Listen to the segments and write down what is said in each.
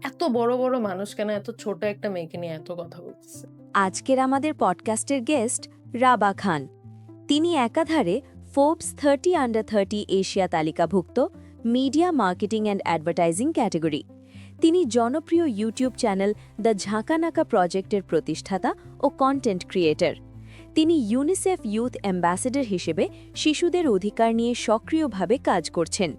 এত বড় বড় মানুষ কেন এত ছোট একটা মেয়েকে নিয়ে এত কথা বলতেছে? আজকের আমাদের পডকাস্টের গেস্ট রাবা খান। তিনি একাধারে ফোর্বস 30 এশিয়া তালিকাভুক্ত media marketing and advertising category. তিনি জনপ্রিয় ইউটিউব চ্যানেল দ্য ঝাঁকানাকা প্রজেক্টের প্রতিষ্ঠাতা ও কন্টেন্ট ক্রিয়েটর। তিনি ইউনিসেফ ইউথ অ্যাম্বাসেডর হিসেবে শিশুদের অধিকার নিয়ে সক্রিয়ভাবে কাজ করছেন।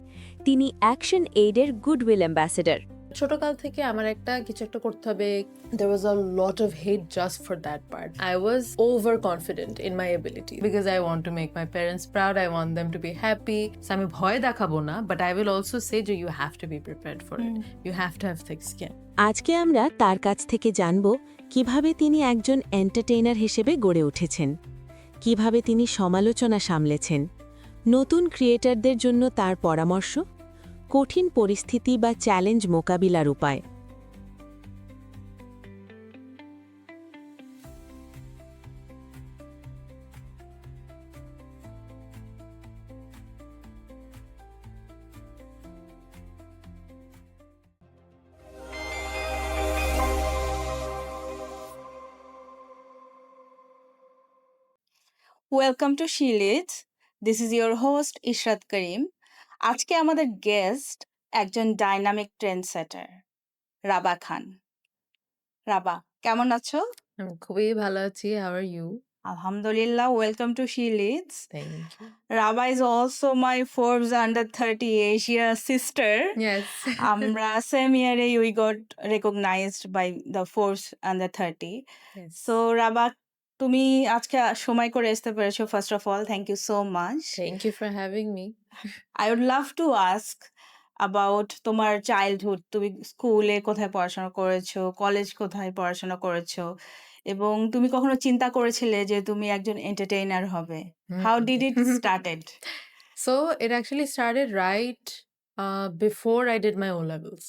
তিনি অ্যাকশন এইডের গুডউইল অ্যাম্বাসেডর। ছোটকাল থেকে আমার কিছু একটা করতে হবে। There was a lot of hate just for that part. I was overconfident in my ability because I want to make my parents proud. I want them to be happy. So আমি ভয় দেখাবো না, but I will also say that you have to be prepared for it. You have to have thick skin. আজকে আমরা তার কাছ থেকে জানব কিভাবে তিনি একজন এন্টারটেইনার হিসেবে গড়ে উঠেছেন, কিভাবে তিনি সমালোচনা সামলেছেন, নতুন ক্রিয়েটরদের জন্য তার পরামর্শ, কঠিন পরিস্থিতি বা চ্যালেঞ্জ মোকাবিলার উপায়। ওয়েলকাম টু শিলিজ। This is your host Ishrat Karim. আজকে আমাদের গেস্ট একজন ডাইনামিক ট্রেন্ড সেটার, রাবা খান। রাবা, কেমন আছো? আমি খুবই ভালো আছি। How are you? আলহামদুলিল্লাহ, ওয়েলকাম টু শিলিজ। Thank you. Raba is also my Forbes under 30 Asia sister. Yes. আমরা সেম ইয়ারে we got recognised by the Forbes under 30। Yes. So Raba, তুমি আজকে সময় করে আসতে পেরেছো। First of all, thank you so much. Thank you for having me. I would love to ask about তোমার childhood. তুমি স্কুলে কোথায় পড়াশোনা করেছো, কলেজ কোথায় পড়াশোনা করেছো, এবং তুমি কখনো চিন্তা করেছিলে যে তুমি একজন এন্টারটেইনার হবে? How did it started? So it actually started right before I did my O levels.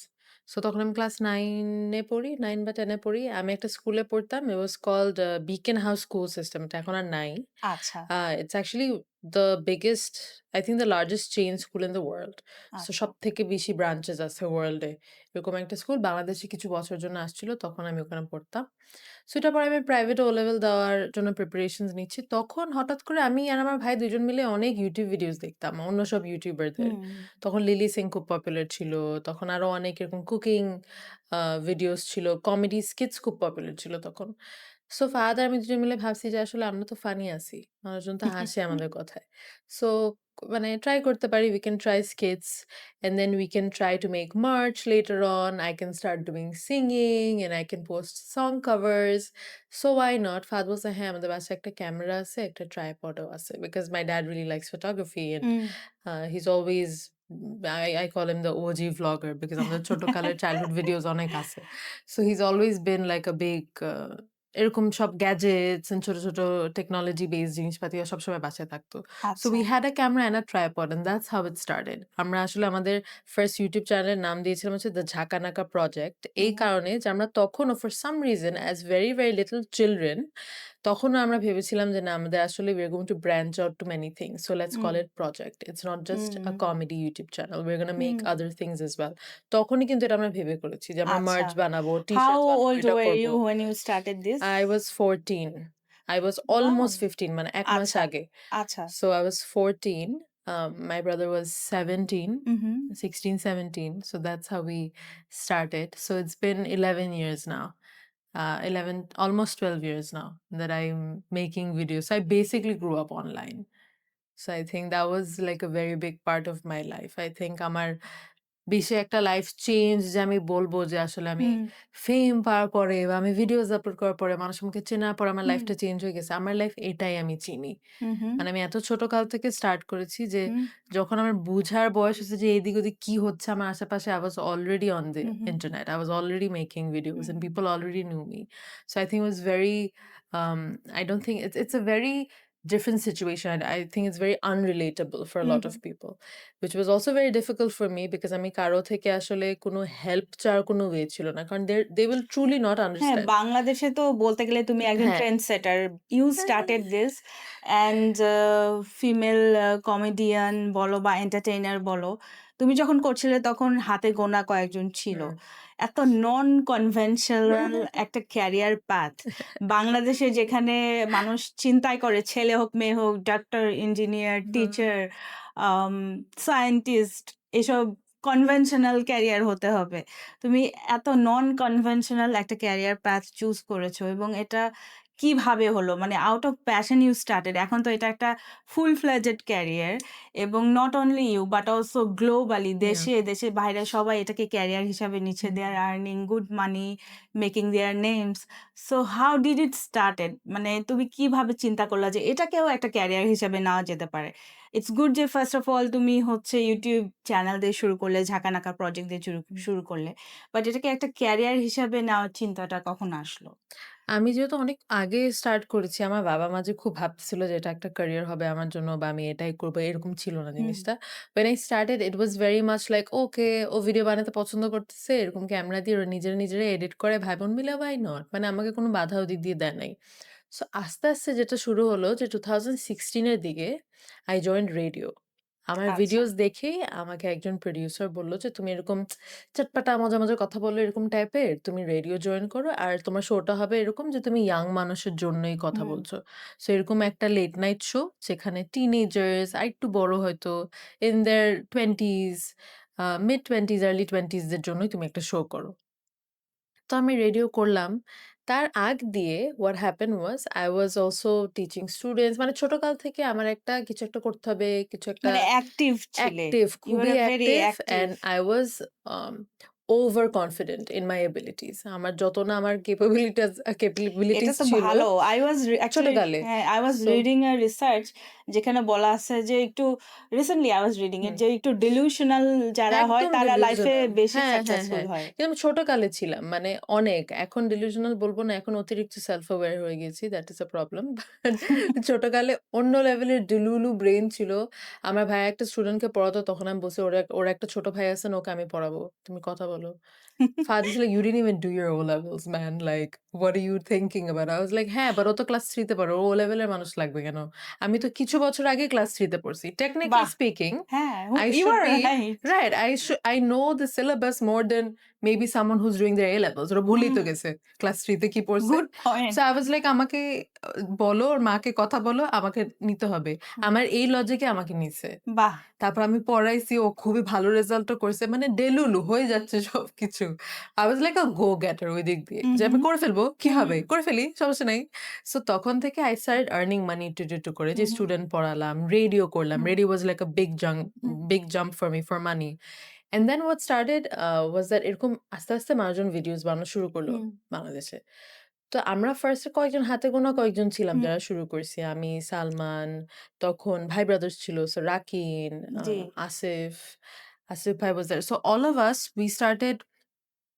So তখন আমি ক্লাস 9 এ পড়ি, 9 বা 10 এ পড়ি। আমি একটা স্কুলে পড়তাম। It was called Beacon House School System. এটা এখন আর নাই। আচ্ছা, It's actually the biggest, I think the largest chain school in the world. So আচ্ছা। সবথেকে বেশি ব্রাঞ্চেস আছে ওয়ার্ল্ডে। এরকম একটা স্কুল বাংলাদেশে কিছু বছরের জন্য আসছিল। তখন আমি ওখানে পড়তাম। সো এটার পরে আমি প্রাইভেট ও লেভেল দেওয়ার জন্য প্রিপারেশনস নিচ্ছি। তখন হঠাৎ করে আমি আর আমার ভাই ২ জন মিলে অনেক ইউটিউব ভিডিওস দেখতাম অন্য সব ইউটিউবারদের। হুম, তখন লিলি সিং খুব পপুলার ছিল। তখন আরো অনেক এরকম কুকিং ভিডিওস ছিল। কমেডি স্কিটস খুব পপুলার ছিল তখন। সো ফাহাদ আর আমি ২ জন মিলে ভাবছি যে আসলে আমরা তো ফানি আছি। মানুষজন তো হাসে আমাদের কথায়। সো মানে ট্রাই করতে পারি। We can try skits and then we can try to make merch later on. I can start doing singing and I can post song covers. So why not? Fahad বলছে, "হ্যাঁ, আমাদের বাসায় একটা ক্যামেরা আছে, একটা ট্রাইপডও আছে." Because my dad really likes photography and hmm. he's always I call him the OG vlogger because আমাদের ছোটকালের childhood videos অনেক আছে. So he's always been like a big এরকম সব গ্যাজেটস এন্ড ছোট, ছোট টেকনোলজি বেসড জিনিসপাতিও সবসময় বাসায় থাকতো। So আচ্ছা। we had a camera and a tripod and that's how it started. আমরা আসলে আমাদের ফার্স্ট ইউটিউব চ্যানেলের নাম দিয়েছিলাম হচ্ছে দ্য ঝাঁকানাকা প্রজেক্ট। এই কারণে যে আমরা তখনও for some reason as very, very little children তখনও আমরা ভেবেছিলাম যে না আমাদের আসলে we are going to branch out to many things. So let's hmm, call it project. It's not just a hmm, comedy YouTube channel. We're gonna hmm. make other things as well. তখনই কিন্তু এটা আমরা ভেবে করেছি যে আমরা আচ্ছা। March বানাবো, How টি-শার্টস বানাবো, old এটা were করব। you when you started this? I was 14. I was Wow! almost 15 মানে ১ মাস আচ্ছা, আগে। আচ্ছা। So I was 14. My brother was 17, উহুম। 16, 17. So that's how we started. So it's been 11 years now. 11, almost 12 years now that I'm making videos. So I basically grew up online. So I think that was like a very big part of my life. I think আমার বেশি একটা life change যে আমি বলব যে আসলে আমি হুম, ফেম পাওয়ার পরে বা আমি ভিডিওস আপলোড করার পরে মানুষ আমাকে চেনার পর আমার হুম, লাইফটা চেঞ্জ হয়ে গেছে। আমার লাইফ এটাই আমি চিনি। হুম, হুম, মানে আমি এত ছোট কাল থেকে স্টার্ট করেছি যে হুম, যখন আমার বুঝার বয়স হয়েছে যে এদিক ওদিক কি হচ্ছে আমার আশেপাশে I was already on the hmm, hmm, internet. I was already making videos and hmm, people already knew me. So I think it was very I don't think it's a very different situation. I think it's very unrelatable for a hmm, lot of people, which was also very difficult for me because আমি কারো থেকে আসলে কোনো help চাওয়ার কোনো way ছিল না। কারণ they will truly not হ্যাঁ, understand. বাংলাদেশে তো বলতে গেলে তুমি একজন হ্যাঁ। ট্রেন্ড সেটার। You started this and female comedian বলো বা এন্টারটেইনার বলো, তুমি যখন করছিলে তখন হাতে গোনা কয়েকজন ছিল। হুম। এত নন কনভেনশনাল একটা ক্যারিয়ার পাথ বাংলাদেশে যেখানে মানুষ চিন্তাই করে ছেলে হোক মেয়ে হোক doctor engineer hmm. Teacher scientist এসব কনভেনশনাল ক্যারিয়ার হতে হবে তুমি এত নন কনভেনশনাল একটা ক্যারিয়ার পাথ চুজ করেছো এবং এটা কিভাবে হলো মানে out of passion you started এখন তো এটা একটা ফুল ফ্লেজেড ক্যারিয়ার এবং not only you but also globally Yeah. দেশের বাইরে সবাই এটাকে ক্যারিয়ার হিসাবে নিচ্ছে দে আর earning good money making their names so how did it started মানে তুমি কিভাবে চিন্তা করলা যে এটাকেও একটা ক্যারিয়ার হিসাবে নেওয়া যেতে পারে ইটস গুড যে ফার্স্ট অফ অল তুমি হচ্ছে ইউটিউব চ্যানেল দিয়ে শুরু করলে ঝাঁকানাকা প্রজেক্ট দিয়ে শুরু করলে বাট এটাকে একটা ক্যারিয়ার হিসাবে নেওয়ার চিন্তাটা কখন আসলো আমি যেহেতু অনেক আগে স্টার্ট করেছি, আমার বাবা-মা যে খুব ভাবছিল যে এটা একটা ক্যারিয়ার হবে আমার জন্য বা আমি এটাই করব, এরকম ছিল না হুম জিনিসটা। When I started it was very much like okay O video বানাতে পছন্দ করতেছে, এরকম ক্যামেরা দিয়ে ওরা নিজেরা এডিট করে, ভাই বোন মিলে why not? মানে আমাকে কোনো বাধা ওদিক দিয়ে দেয় নাই। সো আস্তে, আস্তে যেটা শুরু হলো যে 2016 এর দিকে I joined radio. আমার আচ্ছা ভিডিওস দেখেই আমাকে একজন প্রোডিউসার বলল যে, "তুমি এরকম চটপটা মজার কথা বলো এরকম টাইপের, তুমি রেডিও জয়েন করো। আর তোমার শোটা হবে এরকম যে তুমি ইয়াং মানুষের জন্যই কথা হুম বলছো।" সো এরকম একটা লেট নাইট শো যেখানে টিনেজার্স আরেকটু বড় হয়তো in their 20s mid 20s early 20s দের জন্যই তুমি একটা শো করো। তো আমি রেডিও করলাম। তার আগ দিয়ে what happened was I was also teaching students মানে ছোটকাল থেকে আমার একটা কিছু একটা করতে হবে, কিছু একটা মানে অ্যাক্টিভ ছিলে অ্যাক্টিভ, ইউ আর খুবই a very active active and I was um over confident in my abilities. আমার যত না আমার এটা ক্যাপাবিলিটিস তো ছিল ভালো। I was actually ছোটকালে। হ্যাঁ, I was so reading a research যেখানে বলা আছে যে একটু recently I was reading it হুম। যে একটু delusional যারা হয় একদম তারা লাইফে ডিলিউশনাল। বেশি হ্যাঁ, সাকসেসফুল হ্যাঁ। হয়। কিন্তু আমি ছোটকালে ছিলাম। মানে অনেক। এখন ডিলিউশনাল বলব না। এখন অতিরিক্ত সেলফ অ্যাওয়ার হয়ে গেছি। That is a problem. But ছোটকালে অন্য লেভেলের ডুলুলু ব্রেইন ছিল। আমার ভাইয়া একটা স্টুডেন্টকে পড়াতো। তখন আমি বলছি, ওর একটা ছোট ভাই আছে না, ওকে আমি পড়াবো। তুমি কথা বলো। Father is like, "You didn't even do your O levels, man. Like, what are you thinking about?" I was like, "হ্যাঁ, but ও তো ক্লাস 3 তে পড়ে। ওর O level এর মানুষ লাগবে কেন? আমি তো কিছু বছর আগে ক্লাস 3 তে পড়ছি। Technically বাহ! speaking, হ্যাঁ, I you should are be right. right. I know the syllabus more than maybe someone who's doing their A levels. ওরা ভুলেই হুম, তো গেছে ক্লাস 3 তে কি পড়ছে। Good So point. I was like, আমাকে বলো, ওর মাকে কথা বলো, আমাকে নিতে হবে। হুম, আমার এই লজিকে আমাকে নিছে। বাহ! তারপর আমি পড়াইছি, ও খুবই ভালো রেজাল্টও করছে। মানে ডেলুলু হয়ে যাচ্ছে সবকিছু। I was like a go getter ওই দিক দিয়ে। হুম, যে আমি হুম, করে ফেলবো, কি হুম, হবে? করে ফেলি, সমস্যা নাই। সো তখন থেকে I started earning money একটু করে যে হুম, হুম, স্টুডেন্ট পড়ালাম, রেডিও করলাম। Hmm, radio was like a hmm, big jump for me for money. And then what started was that এরকম আস্তে, আস্তে মানুষজন ভিডিওস বানানো শুরু করলো হুম, বাংলাদেশে। তো আমরা ফার্স্ট এ কয়েকজন হাতে গোনা কয়েকজন ছিলাম হুম, যারা শুরু করছি। আমি, সালমান, তখন ভাই ব্রাদার্স ছিল। সো রাকিন, জি। আসিফ, আসিফ ভাই was there. So all of us we started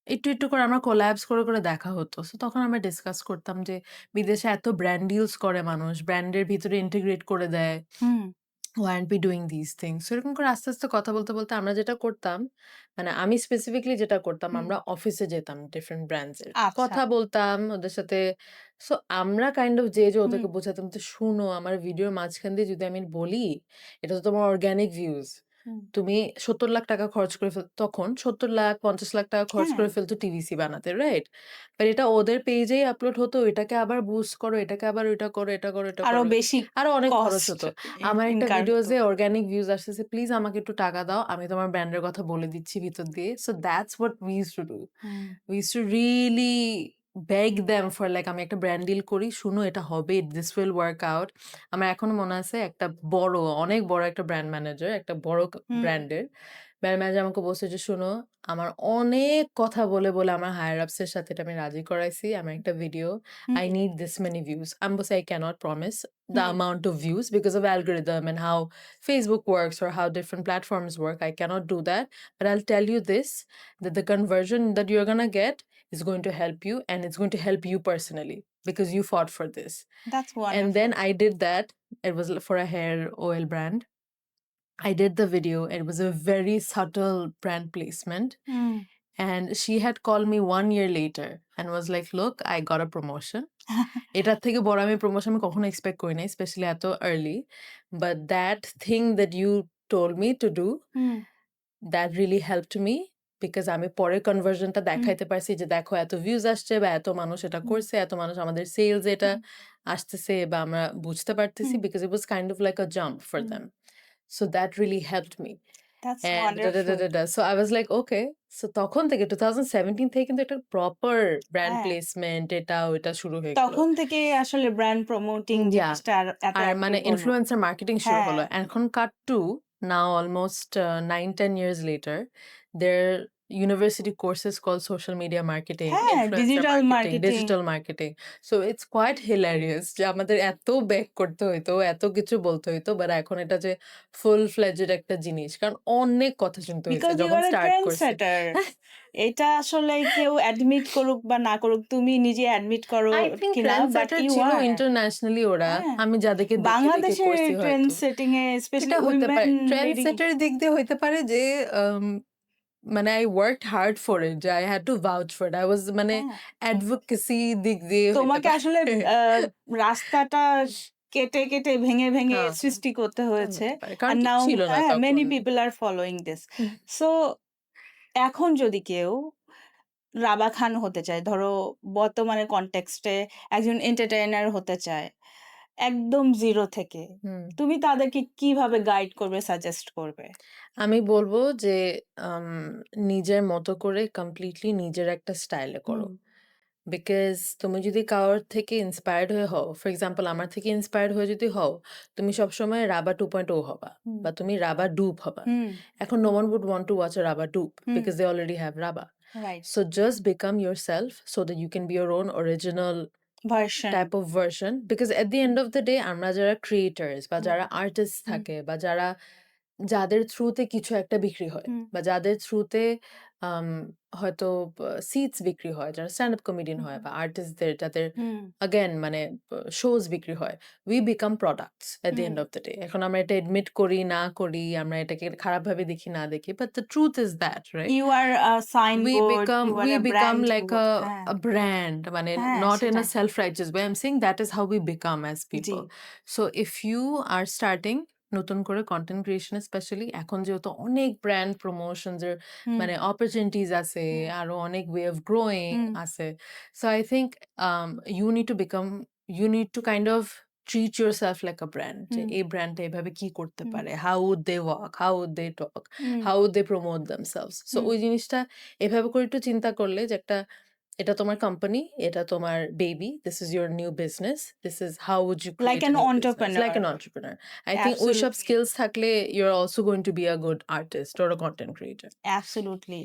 একটু করে আমরা কোলাবস করে দেখা হতো। সো তখন আমরা ডিসকাস করতাম যে বিদেশে এত ব্র্যান্ড ডিলস করে মানুষ, ব্র্যান্ডের ভিতরে ইন্টিগ্রেট করে দেয়। হুম, Why aren't we doing these things? So এরকম করে আস্তে, আস্তে কথা বলতে আমরা যেটা করতাম, মানে আমি স্পেসিফিকলি যেটা করতাম, হুম, আমরা অফিসে যেতাম ডিফারেন্ট ব্র্যান্ডস এর। আচ্ছা। কথা বলতাম ওদের সাথে। সো আমরা কাইন্ড অফ যে হুম, ওদেরকে বোঝাতাম যে, "শুনো, আমার ভিডিওর মাঝখান দিয়ে যদি আমি বলি, এটা তো তোমার অর্গানিক ভিউজ। হুম, তুমি ৳৭০,০০,০০০ খরচ করে তখন ৳৭০,০০,০০০ ৳৫০,০০,০০০ খরচ হ্যাঁ, করে ফেলতো টিভিসি বানাতে, রাইট? বাট এটা ওদের পেজেই আপলোড হতো। এটাকে আবার বুস্ট করো, এটাকে আবার ওইটা করো, এটা করো, এটা আরো করো। বেশি আরো অনেক খরচ কস্ট হতো। আমার একটা ইনকার হতো। ভিডিওতে অর্গানিক ভিউজ আসতেছে। প্লিজ আমাকে একটু টাকা দাও। আমি তোমার ব্র্যান্ডের কথা বলে দিচ্ছি ভিতর দিয়ে। So that's what we used to do. Hmm, we used to really beg them for like আমি একটা ব্র্যান্ড ডিল করি। শুনো, এটা হবে। This will work out. আমার এখনো মনে আছে একটা অনেক বড় একটা ব্র্যান্ড ম্যানেজার, একটা বড় হুম, ব্র্যান্ডের ব্র্যান্ড ম্যানেজার আমাকে বলছে যে, "শোনো, আমার অনেক কথা বলে আমার হায়ার আপস এর সাথে এটা আমি রাজি করাইছি। আমার একটা video hmm, I need this many views." আমি বলছি, "I cannot promise the hmm, amount of views because of algorithm and how Facebook works or how different platforms work. I cannot do that. But I'll tell you this, that the conversion that you're gonna get is going to help you and it's going to help you personally because you fought for this." That's And then wonderful. I did that. It was for a hair oil brand. I did the video. It was a very subtle brand placement. Hmm, And she had called me 1 year later and was like, "Look, I got a promotion." এটার থেকে বড় আমি promotion আমি কখনো expect করি নাই, specially এত early. But that thing that you told me to do, hmm, that really helped me because আমি পরে কনভার্সনটা দেখাইতে পারছি যে দেখো এত ভিউজ আসছে বা এত মানুষ এটা হুম, করছে, এত মানুষ আমাদের সেলস এটা হুম, আসতেছে বা আমরা বুঝতে পারতেছি hmm, because it was kind of like a jump for hmm. Them. So that really helped me. That's and wonderful. So I was like okay. So তখন থেকে 2017 থেকে কিন্তু একটা প্রপার ব্র্যান্ড হ্যাঁ, প্লেসমেন্ট এটা ওইটা শুরু হয়ে গেল। তখন থেকে আসলে ব্র্যান্ড প্রমোটিং ইয়া। জিনিসটা এত আর মানে অ্যাক্টিভ হলো। ইনফ্লুয়েন্সার মার্কেটিং শুরু হ্যাঁ, হলো। এখন কাট two now almost 9-10 years later, there are university courses called social media marketing, হ্যাঁ, influencer digital marketing, marketing. digital marketing. So it's quite hilarious যে আমাদের এত ব্যাক করতে হইতো, এত কিছু বলতে হইতো, বাট এখন এটা যে ফুল ফ্লেজড একটা জিনিস। কারণ অনেক কথা শুনতে হয়েছে বিকজ ইউ যখন আর এ স্টার্ট ট্রেন্ড করছি। সেটার। এটা আসলে কেউ অ্যাডমিট করুক বা না করুক, তুমি নিজে অ্যাডমিট করো আই থিংক কিনা, বাট ট্রেন্ডসেটার ইউ ছিল আর। ইন্টারন্যাশনালি ওরা। হ্যাঁ, আমি যাদেরকে দেখে, দেখে বাংলাদেশের করছি ট্রেন্ড হয়তো। সেটিং এ এটা স্পেশালি হইতে উইমেন পারে। Trend leading. সেটার দিক দিয়ে হইতে পারে যে আম মানে I worked hard for it, যে I had to vouch for it. I was মানে হ্যাঁ, advocacy দিক দিয়ে হইতে তোমাকে পারে। আসলে রাস্তাটা কেটে, কেটে ভেঙে, ভেঙে হ্যাঁ, সৃষ্টি করতে এটা হয়েছে। হতে পারে। কারণ And কেউ now ছিল না হ্যাঁ, তখন। many people are following this. Hmm, So এখন যদি কেউ রাবা খান হতে চায়, ধরো বর্তমানে কনটেক্সটে একজন এন্টারটেইনার হতে চায়, একদম জিরো থেকে, হুম। তুমি তাদেরকে কিভাবে গাইড করবে, সাজেস্ট করবে? আমি বলব যে আম নিজের মতো করে কমপ্লিটলি নিজের একটা স্টাইলে হুম, করো। বিকজ তুমি যদি কারোর থেকে ইন্সপায়ার্ড হয়ে হও, ফর এক্সাম্পল আমার থেকে ইন্সপায়ার্ড হয়ে যদি হও, তুমি সবসময় রাবা 2.0 হবা হুম, বা তুমি রাবা ডুপ হবা। হুম, এখন no one would want to watch a Raba dupe hmm, because they already have Raba. Right. So just become yourself so that you can be your own original version. type of version. Because at the end of the day, আমরা যারা creators বা হুম, যারা artists হুম, থাকে বা যারা যাদের থ্রুতে কিছু একটা বিক্রি হয় হুম, বা যাদের থ্রুতে আম হয়তো সিটস বিক্রি হয়, যারা স্ট্যান্ড আপ কমেডিয়ান হয় হুম, বা আর্টিস্টদের যাদের হুম, again মানে শোজ বিক্রি হয়, we become products at the hmm. end of the day. এখন আমরা এটা এডমিট করি না করি, আমরা এটাকে খারাপভাবে দেখি না দেখি, but the truth is that, right? You are a signboard, you are We a become brand like board. হ্যাঁ, a brand, মানে হ্যাঁ, not in a সেটাই। self-righteous way. I'm saying that is how we become as G. people. So if you are starting নতুন করে content creation specially, এখন যেহেতু অনেক brand promotions এর হুম, মানে অপরচুনিটিস আছে, হুম, আরো অনেক ওয়ে অফ গ্রোয়িং হুম, আছে। So I think you need to become, you need to kind of treat yourself like a brand, যে হুম, এই ব্র্যান্ডটা এভাবে কি করতে হুম, পারে, how would they walk, how would they talk, hmm, how would they promote themselves. So hmm. ওই জিনিসটা এভাবে করে একটু চিন্তা করলে যে একটা এটা তোমার কোম্পানি, এটা তোমার baby, this is your new business, this is how would you like create a an new business like entrepreneur. An entrepreneur. I think ওইসব অ্যাবসোলিউটলি, স্কিলস থাকলে you're also going to be a good artist or a content creator. Absolutely.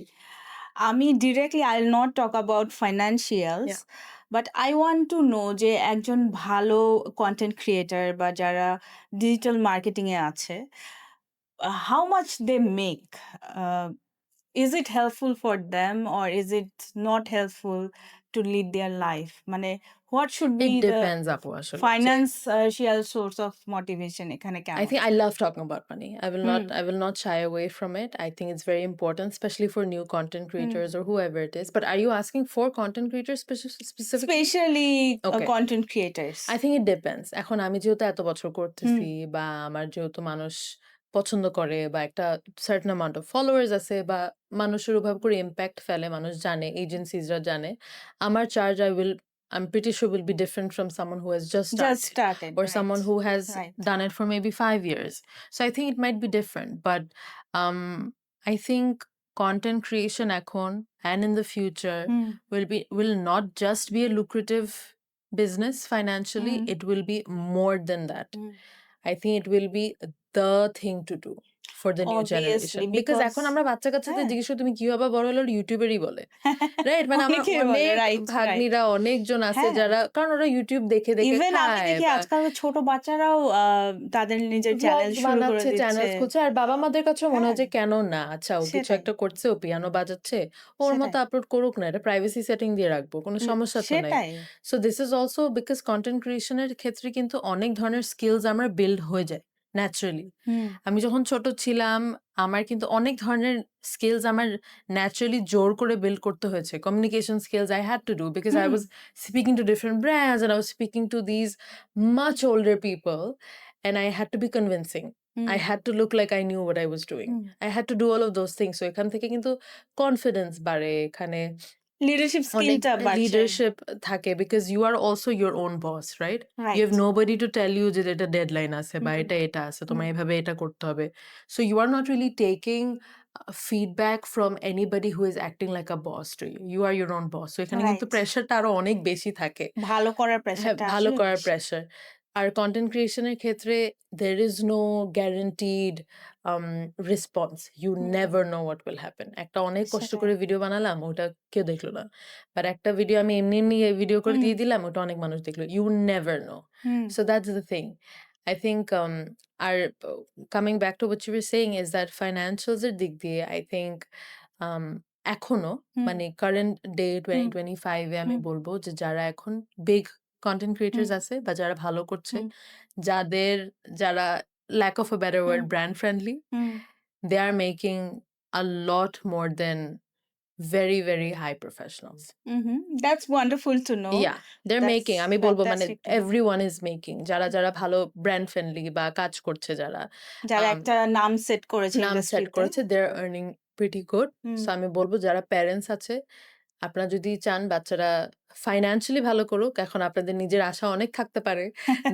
আমি directly I will not talk about financials, Yeah. But I want to know যে একজন ভালো content creator বা যারা digital marketing এ আছে, how much they make? Is it helpful for them or is it not helpful to lead their life? মানে what should be It the depends আপু আসলে যে ফাইন্যান্সিয়াল সোর্স অফ মোটিভেশন এখানে I কেমন? think I love talking about money. Hmm, I will not shy away from it. I think it's very important, especially for new content hmm. creators or whoever it is. But are you asking for content creators specifically? Specially Okay. Content creators. I think it depends. এখন আমি যেহেতু এত বছর হুম, করতেছি বা আমার যেহেতু মানুষ পছন্দ করে বা একটা certain amount of followers আছে বা মানুষের ওভাবে করে impact ফেলে, মানুষ জানে, এজেন্সিজরা জানে। আমার charge I'm pretty sure will be different from someone who has just just started started, or right, someone who has right. done it for maybe 5 years. So I think it might be different. But um, I think content creation এখন and in the future hmm, will not just be a lucrative business financially, hmm, it will be more than that. Hmm. I think it will be the thing to do for the new generation. Obviously, Because because এখন আমরা বাচ্চা-কাচ্চাদের হ্যাঁ, জিজ্ঞেস করি, "তুমি কি হবা বড় হলে?" ওরা ইউটিউবারই বলে। রাইট? মানে আমার অনেকেই বলে, অনেক রাইট, রাইট। ভাগ্নিরা অনেকজন আছে হ্যাঁ, যারা, কারণ ওরা ইউটিউব দেখে, দেখে ইভেন আমি খায় দেখি বা আজকাল ছোট বাচ্চারাও তাদের নিজের চ্যানেল ভ্লগস শুরু করে বানাচ্ছে, দিচ্ছে। চ্যানেলস খুলছে। আর বাবা-মাদের কাছেও মনে হ্যাঁ, হয় যে কেন না? আচ্ছা ও কিছু সেটাই, একটা করছে, ও পিয়ানো বাজাচ্ছে। ওর সেটাই, মতো আপলোড করুক না। এটা প্রাইভেসি সেটিং দিয়ে রাখবো। কোনো সমস্যা তো নাই। সেটাই। So this is also because content creation এর ক্ষেত্রে কিন্তু অনেক ধরনের স্কিলস আমার বিল্ড হয়ে যায় ন্যাচারালি। হুম, আমি যখন ছোট ছিলাম, আমার কিন্তু অনেক ধরনের স্কিলস আমার ন্যাচারালি জোর করে বিল্ড করতে হয়েছে। Communication skills I had to do because I hmm, was speaking to different brands and I was speaking to these much older people and I had to be convincing. Hmm, I had to look like I knew what I was doing. Hmm. I had to do all of those things. So এখান থেকে কিন্তু confidence বাড়ে। এখানে leadership অনেক স্কিলটা বাড়ছে। Leadership থাকে because you are also your own boss, right? You right. have nobody to tell you যে এটা ডেডলাইন আছে বা হুম, এটা আছে। হুম, তোমার এভাবে এটা করতে হবে। So you are not really taking feedback from anybody who is acting like a boss to you. You are your own boss. So এখানে কিন্তু রাইট। প্রেশারটা আরো অনেক বেশি থাকে। ভালো করার হ্যাঁ, প্রেশারটা ভালো আসলে করার বেশি। প্রেশার। আর কনটেন্ট ক্রিয়েশন এর ক্ষেত্রে there is no guaranteed um response. You hmm, never know what will happen. একটা অনেক কষ্ট সেটাই। করে ভিডিও বানালাম, ওটা কেউ দেখলো না। বাট একটা ভিডিও আমি এমনি ভিডিও করে হুম, দিয়ে দিলাম, ওটা অনেক মানুষ দেখলো। You never know. Hmm, So that's the thing. I think R coming back to what you were saying is that financials এর দিক দিয়ে I think um এখনো হুম, মানে কারেন্ট ডে হুম, 2025 এ আমি হুম, বলবো যে যারা এখন বিগ কনটেন্ট হুম, ক্রিয়েটরস আছে বা যারা ভালো করছে, হুম, যারা lack of a better hmm, word brand friendly, hmm, they are making a lot more than very, very high professionals. mhm. That's wonderful to know. Yeah, they're That's making আমি বলবো মানে fantastic to know. everyone is making যারা ভালো brand friendly বা কাজ করছে যারা যারা আম একটা নাম সেট করেছে নাম সেট ইন্ডাস্ট্রিতে। করেছে they're earning pretty good. হুম। সো আমি বলব যারা প্যারেন্টস আছে, আপনারা যদি চান বাচ্চারা ফাইন্যান্সিয়ালি ভালো করুক, এখন আপনাদের নিজের আশা অনেক থাকতে পারে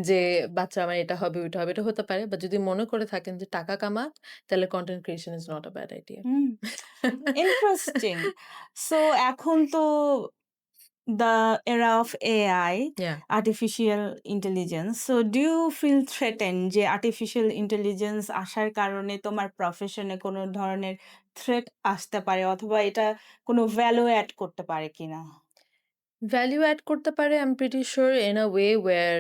যে বাচ্চা আমার এটা হবে, ওইটা হবে, এটা হতে পারে। বাট যদি মনে করে থাকেন যে টাকা কামাক, তাহলে content creation is not a bad idea. Hmm, interesting. So এখন তো the era of AI, Yeah. artificial intelligence. So do you feel threatened যে artificial intelligence আসার কারণে তোমার প্রফেশনে কোনো ধরনের থ্রেট আসতে পারে অথবা এটা কোনো ভ্যালু এড করতে পারে কিনা? ভ্যালু এড করতে পারে I am pretty sure in a way where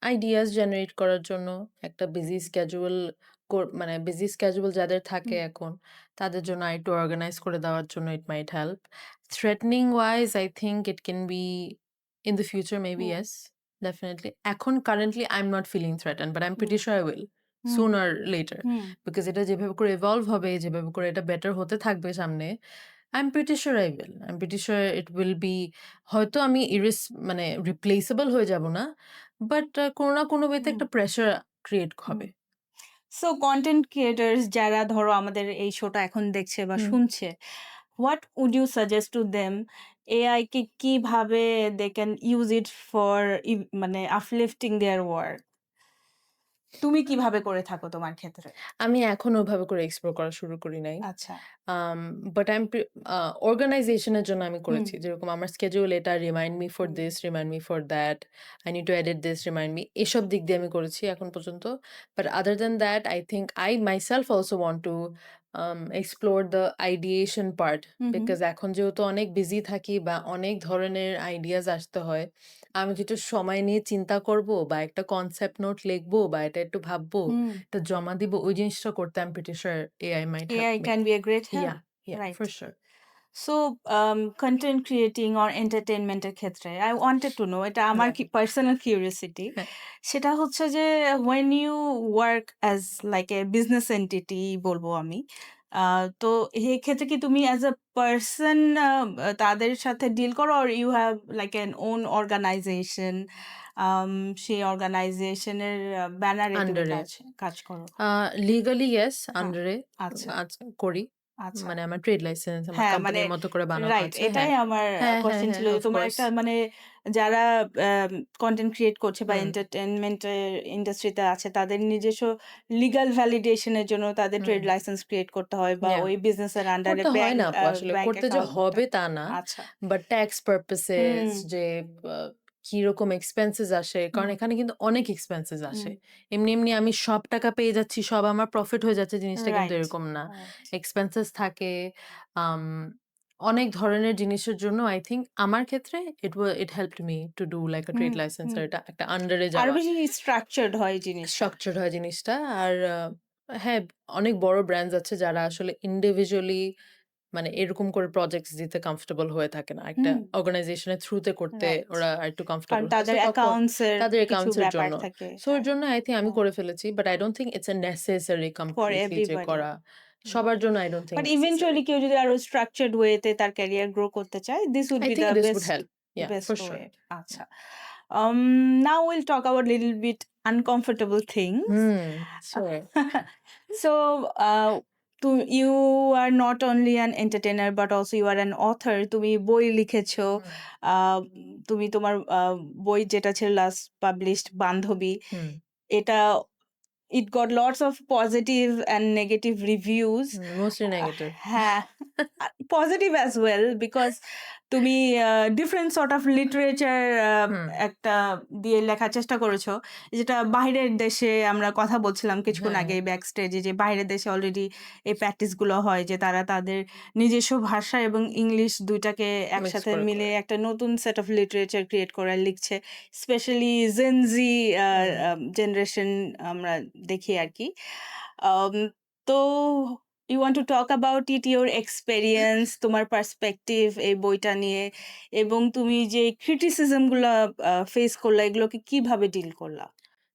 ideas generate করার জন্য একটা বিজি স্কেডিউল মানে বিজি স্কেডিউল যাদের থাকে হুম, এখন তাদের জন্য আরেকটু অর্গানাইজ করে দেওয়ার জন্য it might help. Threatening wise I think it can be in the future maybe hmm, yes, definitely. এখন currently I am not feeling threaten but I am hmm, pretty sure I will hmm, soon or later, hmm, because এটা যেভাবে করে evolve হবে, যেভাবে করে এটা better হতে থাকবে সামনে, I'm pretty sure I will. I'm pretty sure it will be হয়তো আমি মানে replaceable হয়ে যাব না। বাট কোনো না কোনো ওয়েতে হুম, একটা প্রেশার ক্রিয়েট হুম। হবে। সো কনটেন্ট ক্রিয়েটরস যারা ধরো আমাদের এই শোটা এখন দেখছে বা হুম। শুনছে, what would you suggest to them AI কে কিভাবে they can use it for মানে আপলিফটিং দেয়ার ওয়ার্ক? তুমি কিভাবে করে থাকো তোমার ক্ষেত্রে? আমি এখনো ওভাবে করে এক্সপ্লোর করা শুরু করি নাই। আচ্ছা। বাট আই এম অর্গানাইজেশন এর জন্য আমি হুম, করেছি। যেরকম আমার schedule এটা remind me for hmm, this, remind me for that, I need to edit this, remind me. এসব দিক দিয়ে আমি করেছি এখন পর্যন্ত। But other than that I think I myself also want to explore the ideation part. Hmm, hmm, because এখন যেহেতু অনেক বিজি থাকি বা অনেক ধরনের আইডিয়াস আসতে হয়, আমি যেটা সময় নিয়ে চিন্তা করব বা একটা কনসেপ্ট নোট লিখবো বা এটা একটু ভাববো, হুম। এটা জমা দিব, ওই জিনিসটা করতে I am pretty sure AI mite help AI me. Can be a great help. Yeah, yeah, Right. for sure. So content creating or entertainment এর ক্ষেত্রে আই ওয়ান্টেড টু নো এটা আমার Yeah. Personal curiosity. হ্যাঁ, সেটা হচ্ছে যে when you work as like a business entity বলবো আমি। তো এক্ষেত্রে কি তুমি অ্যাজ আ পারসন তাদের সাথে ডিল করো or you have like an own organization সেই অর্গানাইজেশনের ব্যানারে তুমি আন্ডারে। কাজ করো? লিগালি ইয়েস, হ্যাঁ, আন্ডারে আচ্ছা, আজ করি। আচ্ছা। মানে আমার ট্রেড লাইসেন্স আমার হ্যাঁ, মানে কোম্পানির মতো করে বানানো রাইট আছে। এটাই হ্যাঁ। আমার হ্যাঁ, হ্যাঁ, কোয়েশ্চেন হ্যাঁ, ছিল যে অফ তোমার কোর্স। একটা মানে যারা কনটেন্ট ক্রিয়েট করছে বা হুম, এন্টারটেইনমেন্ট এর ইন্ডাস্ট্রিতে আছে তাদের নিজস্ব লিগ্যাল ভ্যালিডেশন এর জন্য তাদের হুম, ট্রেড লাইসেন্স ক্রিয়েট করতে হয় বা ইয়া। ওই বিজনেসের আন্ডারে করতে হয় ব্যাংক না আপু আসলে। ব্যাংক করতে যে অ্যাকাউন্ট করতে হবে হয়। তা না। আচ্ছা। বাট ট্যাক্স পারপোসেস হুম, যে কিরকম এক্সপেন্সেস আসে, কারণ হুম, এখানে কিন্তু অনেক এক্সপেন্সেস হুম। আসে। এমনি আমি সব টাকা পেয়ে যাচ্ছি, সব আমার প্রফিট হয়ে যাচ্ছে, জিনিসটা কিন্তু রাইট, এরকম না। রাইট। এক্সপেন্সেস থাকে। আম অনেক ধরনের জিনিসের জন্য আই থিংক আমার ক্ষেত্রে it helped me to do like a hmm, trade licence hmm. আর এটা একটা আন্ডারে আরো যাওয়া। বেশি স্ট্রাকচারড হয় জিনিসটা। স্ট্রাকচারড হয় জিনিসটা। আর হ্যাঁ, অনেক বড় ব্র্যান্ডস আছে যারা আসলে ইন্ডিভিজুয়ালি মানে এরকম করে প্রজেক্টস দিতে কমফোর্টেবল হয়ে থাকে না। একটা হুম, অর্গানাইজেশনের থ্রুতে করতে রাইট। ওরা আরেকটু কারণ কমফোর্টেবল হয়। সো তাদের তখন অ্যাকাউন্টস এর তাদের কিছু অ্যাকাউন্টস এর ব্যাপার জন্য। থাকে। সো ওর হ্যাঁ, জন্য আই থিংক আমি হ্যাঁ। করে ফেলেছি। But I don't think it's a necessary for completely যে এভরিবডি। করা। সবার জন্য I don't think but necessary. Eventually কেউ যদি আরো স্ট্রাকচারড ওয়েতে তার ক্যারিয়ার গ্রো করতে চায়, this would I be think the this would best help. Yeah, best for way. Sure. আচ্ছা। Now we'll talk about little bit uncomfortable things. Sure. So, you are not only an entertainer but also you are an author. তুমি বই লিখেছো। হুম, তুমি তোমার বই যেটা ছিল last published বান্ধবী, হুম, এটা it got lots of positive and negative reviews. mostly negative. হ্যাঁ, positive as well because তুমি different sort of literature হুম, একটা দিয়ে লেখার চেষ্টা করেছো। যেটা বাহিরের দেশে আমরা কথা বলছিলাম কিছুক্ষণ হ্যাঁ, আগে ব্যাক স্টেজে যে বাইরের দেশে অলরেডি এই প্র্যাকটিস গুলো হয় যে তারা তাদের নিজস্ব ভাষা এবং ইংলিশ ২ টাকে মিক্স একসাথে করে মিলিয়ে করে। একটা নতুন সেট অফ লিটারেচার ক্রিয়েট করে লিখছে। স্পেশালি জেন জি হুম। জেনারেশন আমরা দেখি আরকি। আম তো you want to talk about it, your experience, তোমার perspective এই বইটা নিয়ে এবং তুমি যে criticism গুলা ফেস করলা এগুলোকে কিভাবে ডিল করলা?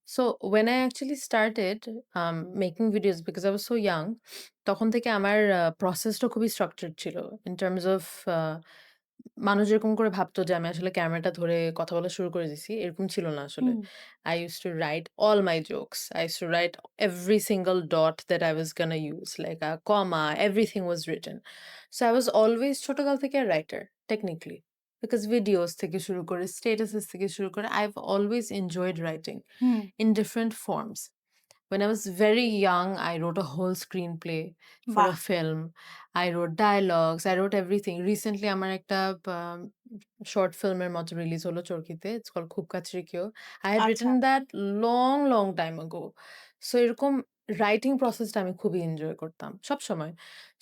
So when I actually started making videos because I was so young, তখন থেকে আমার প্রসেসটা খুবই স্ট্রাকচারড ছিল। In terms of মানুষ যেরকম করে ভাবতো যে আমি আসলে ক্যামেরাটা ধরে কথা বলা শুরু করে দিছি, এরকম ছিল না আসলে। হুম, I used to write all my jokes. I used to write every single dot that I was gonna use, like a comma, everything was written. So I was always ছোটকাল থেকে a writer, technically. Because videos থেকে শুরু করে, statuses থেকে শুরু করে, I've always enjoyed writing hmm, in different forms. When I was very young, I wrote a whole screenplay for বাহ! a film. I wrote dialogues. I wrote everything. Recently, আমার একটা short film এর মতো release হলো চরকিতে। It's called খুব কাছের কেউ। I had আচ্ছা। written that long, long time ago. So এরকম writing processটা আমি খুবই এনজয় করতাম সবসময়।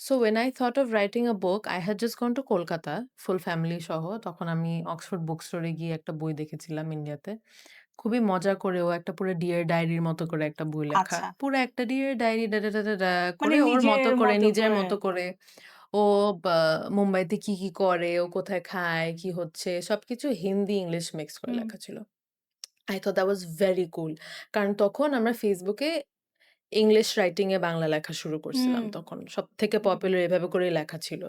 So when I thought of writing a book, I had just gone to Kolkata full family সহ। তখন আমি অক্সফোর্ড বুক স্টোরে গিয়ে একটা বই দেখেছিলাম ইন্ডিয়াতে। খুবই মজা করে ও একটা পুরো ডিয়ার ডায়েরির মতো করে একটা বই লেখা। আচ্ছা। পুরো একটা ডিয়ার ডায়েরি ডা, ডা, ডা, ডা, ডা মানে করে ওর নিজের মতো করে মতো নিজের করে মতো করে ও বা মুম্বাইতে কি, কি করে, ও কোথায় খায়, কি হচ্ছে সবকিছু হিন্দি, ইংলিশ মিক্স করে হুম, লেখা ছিল। I thought that was very cool. কারণ তখন আমরা Facebook এ ইংলিশ রাইটিং এ বাংলা লেখা শুরু হুম, করছিলাম তখন। সবথেকে পপুলার এভাবে করেই লেখা ছিল।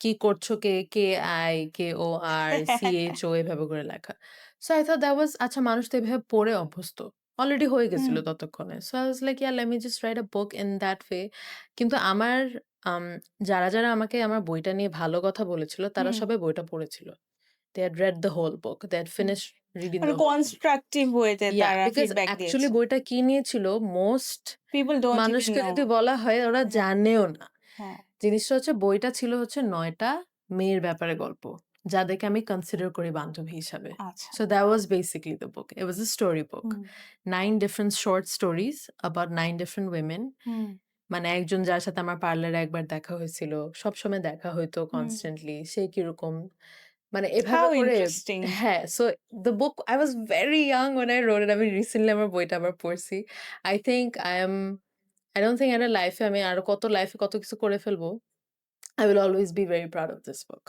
কি করছো কে, KI, KOR, CHO এভাবে করে লেখা। So I thought that was আচ্ছা মানুষ তো এভাবে পড়ে অভ্যস্ত। অলরেডি হয়ে হুম, গেছিল ততক্ষণে। So I was like, yeah, let me just write a book in that way. কিন্তু আমার আম যারা আমাকে আমার বইটা নিয়ে ভালো কথা বলেছিল, তারা হুম, সবাই বইটা পড়েছিল। They had read the whole book. They had hmm. finished reading মানে the whole book. কনস্ট্রাকটিভ ওয়েতে Yeah, তারা because ফিডব্যাক actually দিয়েছে। বইটা কি নিয়েছিল মোস্ট পিপল ডোন্ট ইভেন মানুষকে নো। যদি বলা হয় ওরা হ্যাঁ, জানেও না। হ্যাঁ, জিনিসটা হচ্ছে বইটা ছিল হচ্ছে ৯ টা মেয়ের ব্যাপারে গল্প। যাদেরকে আমি কনসিডার করি বান্ধবী হিসাবে। আচ্ছা। So that was basically the book. It was a story book. Hmm, 9 different short stories about 9 different women. হুম, মানে একজন যার সাথে আমার পার্লারে একবার দেখা হয়েছিল। সবসময় দেখা হইতো হুম। কনস্ট্যান্টলি। সে কিরকম মানে এভাবে হাউ করে ইন্টারেস্টিং। হ্যাঁ, so the book I was very young when I wrote it. আমি রিসেন্টলি আমার বইটা আবার পড়ছি। I think I don't think এর লাইফে আমি আরো লাইফে কত কিছু করে ফেলবো। I will always be very proud of this book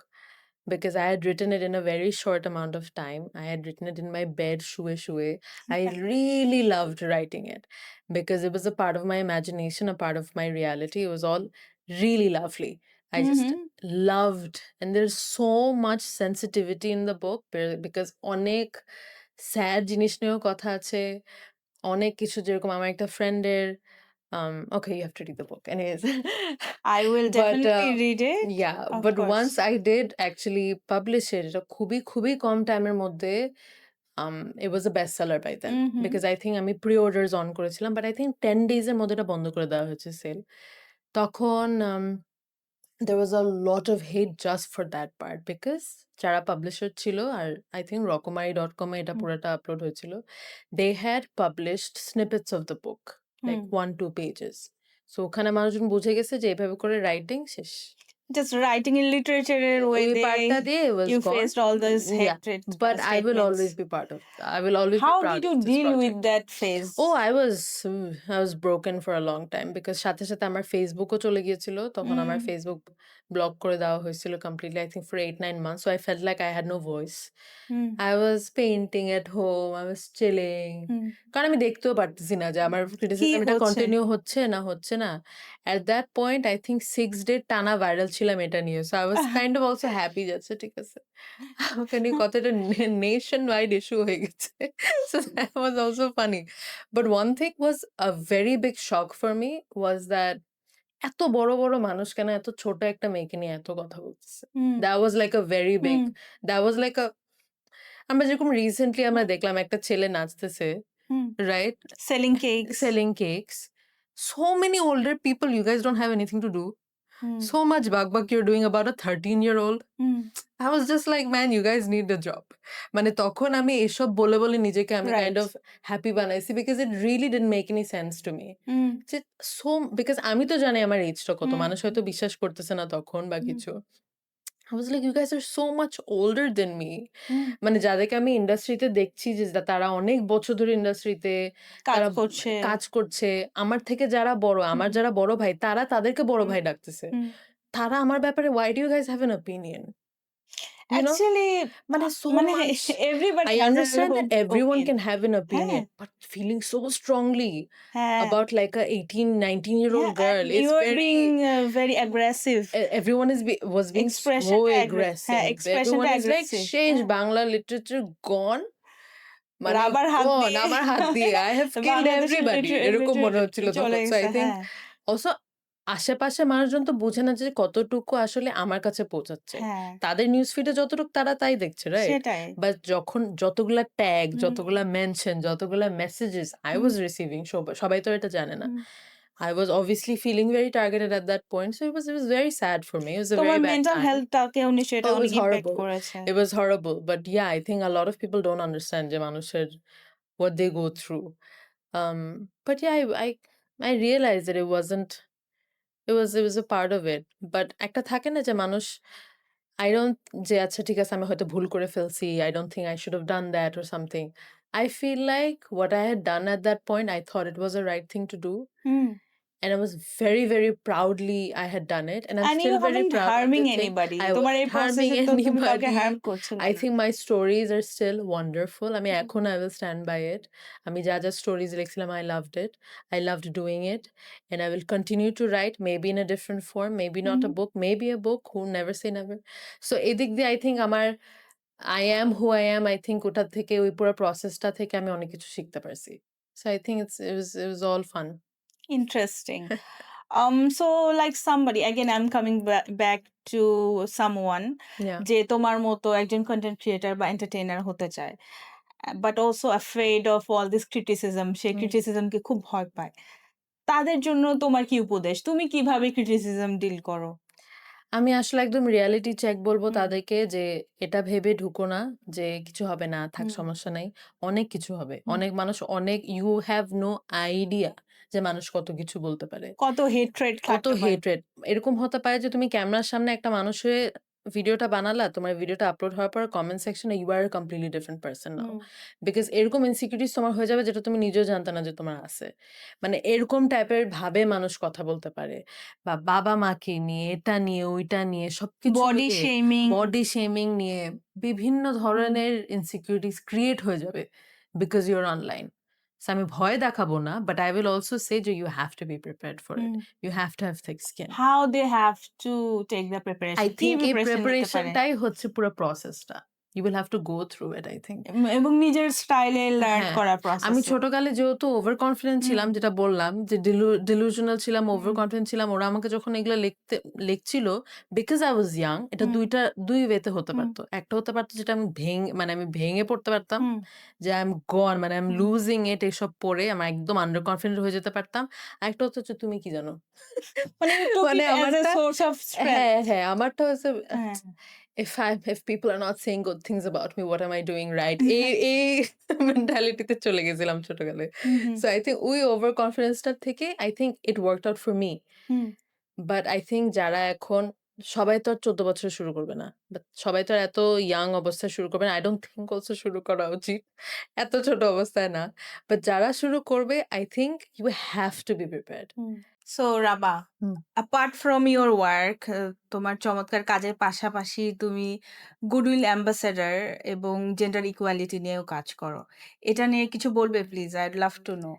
because I had written it in a very short amount of time. I had written it in my bed, শুয়ে, শুয়ে. I really loved writing it because it was a part of my imagination, a part of my reality. It was all really lovely. I hmm, just hmm, loved, and there's so much sensitivity in the book because অনেক sad জিনিস নিয়েও কথা আছে। অনেক কিছু যেরকম আমার একটা ফ্রেন্ডের okay, you have to read the book. Anyways, I will but definitely read it. yeah, Of but course. once I did actually publish it, এটা খুবই, খুবই কম টাইমের মধ্যে it was a bestseller by then hmm, hmm, because I think আমি pre-orders on করেছিলাম, but I think 10 days এর মধ্যে এটা বন্ধ করে দেওয়া হয়েছে সেল। তখন there was a lot of hate just for that part because যারা পাবলিশার ছিল আর I think rockmary.com এ এটা হুম, পুরোটা আপলোড হয়েছিল। They had published snippets of the book, hmm. like 1-2 pages. So ওখানে মানুষজন বুঝে গেছে যে এভাবে করে রাইটিং শেষ। Just writing in literature এর way ওই পার্টটা দিয়ে it was you gone. faced all those Yeah, hatred but I will statements. always be I will always be How proud did of you this deal with project. that phase? Oh, I was broken for a long time because সাথে, সাথে আমার Facebook ও চলে গিয়েছিল। তখন হুম, আমার Facebook block করে দেওয়া হয়েছিল completely I think for 8-9 months. So I felt like I had no voice. Hmm, I was painting at home, I was chilling. হুম। কারণ আমি দেখতেও পারতেছি না যে আমার কি criticism এটা হচ্ছে? কন্টিনিউ হচ্ছে না, হচ্ছে না। At that point I think 6 day টানা ভাইরাল বলছিলাম এটা নিয়ে। So I was kind of also happy যে আচ্ছা ঠিক আছে। আমাকে নিয়ে কতটা নেশন ওয়াইড ইস্যু হয়ে গেছে। So that was also funny. But one thing was a very big shock for me was that এত বড়, বড় মানুষ কেন এত ছোট একটা মেয়েকে নিয়ে এত কথা বলতেছে। হুম, That was like a very big hmm, that was like a আমরা যেরকম রিসেন্টলি আমরা হুম, দেখলাম একটা ছেলে নাচতেছে, hmm. Right? Selling cakes. Selling cakes. So many older people, you guys don't have anything to do. Hmm, So much bug you're doing about a 13-year-old. Hmm. I was just like, man, you guys need a job. মানে তখন আমি এসব বলে, বলে নিজেকে আমি kind right. Of happy বানাইছি because it really didn't make any sense to me. হুম, যে so because আমি তো জানি আমার এজটা কত। হুম, মানুষ হয়তো বিশ্বাস করতেছে না তখন বা হুম, কিছু। I was like, you guys are so much older than me. হুম। মানে যাদেরকে আমি ইন্ডাস্ট্রিতে দেখছি যে তারা অনেক বছর ধরে ইন্ডাস্ট্রিতে কাজ তারা করছে। কাজ করছে। আমার থেকে যারা বড়, হুম, আমার যারা বড় ভাই তারা তাদেরকে বড় হুম, ভাই ডাকতেছে। হুম। তারা আমার ব্যাপারে why do you guys have an opinion? You know? Actually মানে so মানে much. Everybody I has a understand that everyone opinion. can have an হ্যাঁ, opinion, but feeling so strongly হ্যাঁ, about like a 18, 19-year-old হ্যাঁ, girl is you are very being very aggressive. everyone was being so এক্সপ্রেশনটা হ্যাঁ, aggressive. এক্সপ্রেশনটা Everyone is like aggressive. শেষ হ্যাঁ, বাংলা literature gone. মানে রাবার হাত gone দিয়ে আমার হাত দিয়ে I have killed বাংলাদেশের everybody এরকম মনে হচ্ছিল চলে তখন। So I গেছে। think হ্যাঁ, also আশেপাশে মানুষজন তো বুঝে না যে কতটুকু আসলে আমার কাছে পৌঁছাচ্ছে। হ্যাঁ, তাদের নিউজ ফিডে যতটুকু তারা তাই দেখছে, রাইট? সেটাই। বাট যখন যতগুলা ট্যাগ, হুম, যতগুলা মেনশন, যতগুলা messages I hmm, was receiving সবাই তো এটা জানে না। হুম। I was obviously feeling very targeted at that point. So it was very sad for me. It was a তোমার very bad মেন্টাল time. হেলথটাকেও নিশ্চয়ই এটা Oh, it অনেক was ইমপ্যাক্ট horrible. করেছে। It was horrible. But yeah, I think a lot of people don't understand যে মানুষের what they go through. But yeah, I realized that it wasn't it was a part of it. But একটা থাকে না যে মানুষ I don't যে আচ্ছা ঠিক আছে আমি হয়তো ভুল করে ফেলছি. I don't think I should have done that or something. I feel like what I had done at that point, I thought it was the right thing to do. Hmm. And I was very, very proudly I had done it. And I'm And you still very haven't proud of harming the thing. anybody. I তোমার এই wasn't harming প্রসেসে তো তুমি কাউকে anybody. Harm করছিলে I না। think my stories are still wonderful. I mean, হুম, এখন I will stand by it. আমি যা stories লিখছিলাম, I loved it. I loved doing it. And I will continue to write, maybe in a different form, maybe not hmm. a book, maybe a book. Who never say never. So এদিক দিয়ে I think আমার I am who I am. I think ওটা থেকে ওই পুরো প্রসেসটা থেকে আমি অনেক কিছু শিখতে পারছি। So I think it was all fun. Interesting. So like somebody, again, I'm coming back to someone Yeah. যে তোমার মতো একজন কন্টেন্ট ক্রিয়েটর বা এন্টারটেইনার হতে চায়। But also afraid of all this criticism, সে হুম। ক্রিটিসিজমকে খুব ভয় পায়। তাদের জন্য তোমার কি উপদেশ? তুমি কিভাবে ক্রিটিসিজম ডিল করো? আমি আসলে একদম রিয়ালিটি চেক বলব হুম, তাদেরকে যে এটা ভেবে ঢুকো না যে কিছু হবে না, থাক হুম, সমস্যা নাই। অনেক কিছু হবে। হুম। অনেক মানুষ অনেক you have no idea যে মানুষ কত কিছু বলতে পারে। কত হেট্রেড কত থাকতে পারে। হেট্রেড। এরকম হতে পারে যে তুমি ক্যামেরার সামনে একটা মানুষ হয়ে ভিডিওটা বানালা, তোমার ভিডিওটা আপলোড হওয়ার পর কমেন্ট সেকশনে you are a completely different person now. Hmm, because এরকম ইনসিকিউরিটিস তোমার হয়ে যাবে যেটা তুমি নিজেও জানতে না যে তোমার আছে। মানে এরকম টাইপের ভাবে মানুষ কথা বলতে পারে। বা বাবা-মাকে নিয়ে, এটা নিয়ে, ওইটা নিয়ে সবকিছু বডি মিলিয়ে শেমিং। বডি শেমিং নিয়ে বিভিন্ন হুম, ধরনের ইনসিকিউরিটিস ক্রিয়েট হয়ে যাবে because you are online. So আমি ভয় দেখাবো না, but I will also say যে you have to be prepared for it. Hmm. You have to have thick skin. How they have to take the I preparation? কি think এই preparation নিতে পারে? প্রিপারেশনটাই হচ্ছে পুরো প্রসেসটা। You will have to go through it, I think. এবং নিজের স্টাইলে লার্ন হ্যাঁ, করার আমি প্রসেসে। ছোটকালে যেহেতু ওভার কনফিডেন্ট হুম, ছিলাম যেটা বললাম যে delusional ছিলাম, ওভার হুম, কনফিডেন্ট ছিলাম। ওরা আমাকে যখন এগুলা লিখছিল because I was young এটা হুম, ২ ওয়েতে হতে হুম, পারত। একটা হতে পারত যেটা আমি ভেঙে পড়তে পারতাম। হুম, যে I am gone মানে I am hmm. losing it এসব পড়ে আমার একদম আন্ডার কনফিডেন্ট হয়ে যেতে পারতাম। আরেকটা হচ্ছে যে তুমি কি জানো? মানে ইউ টুক মানে ইট অ্যাজ এ আমারটা সোর্স অফ স্ট্রেংথ। হ্যাঁ, হ্যাঁ, আমারটা হচ্ছে হ্যাঁ। if people are not saying good things about me, what am I doing right? এই মেন্টালিটিতে চলে গেছিলাম ছোটকালে। হুম, হুম, So I think ওই ওভার কনফিডেন্সটার থেকে I think it worked out for me. Hmm, But I think যারা এখন সবাই তো আর ১৪ বছরে শুরু করবে না। বাট সবাই তো আর এত ইয়াং অবস্থায় শুরু করবে না। I don't think also শুরু করা উচিত। এত ছোট অবস্থায় না। বাট যারা শুরু করবে I think you have to be prepared. Hmm. So Raba, hmm. Apart from your work, তোমার চমৎকার কাজের পাশাপাশি তুমি গুডউইল অ্যাম্বাসেডর এবং জেন্ডার ইকুয়ালিটি নিয়েও কাজ করো। এটা নিয়ে কিছু বলবে please? I'd love to know.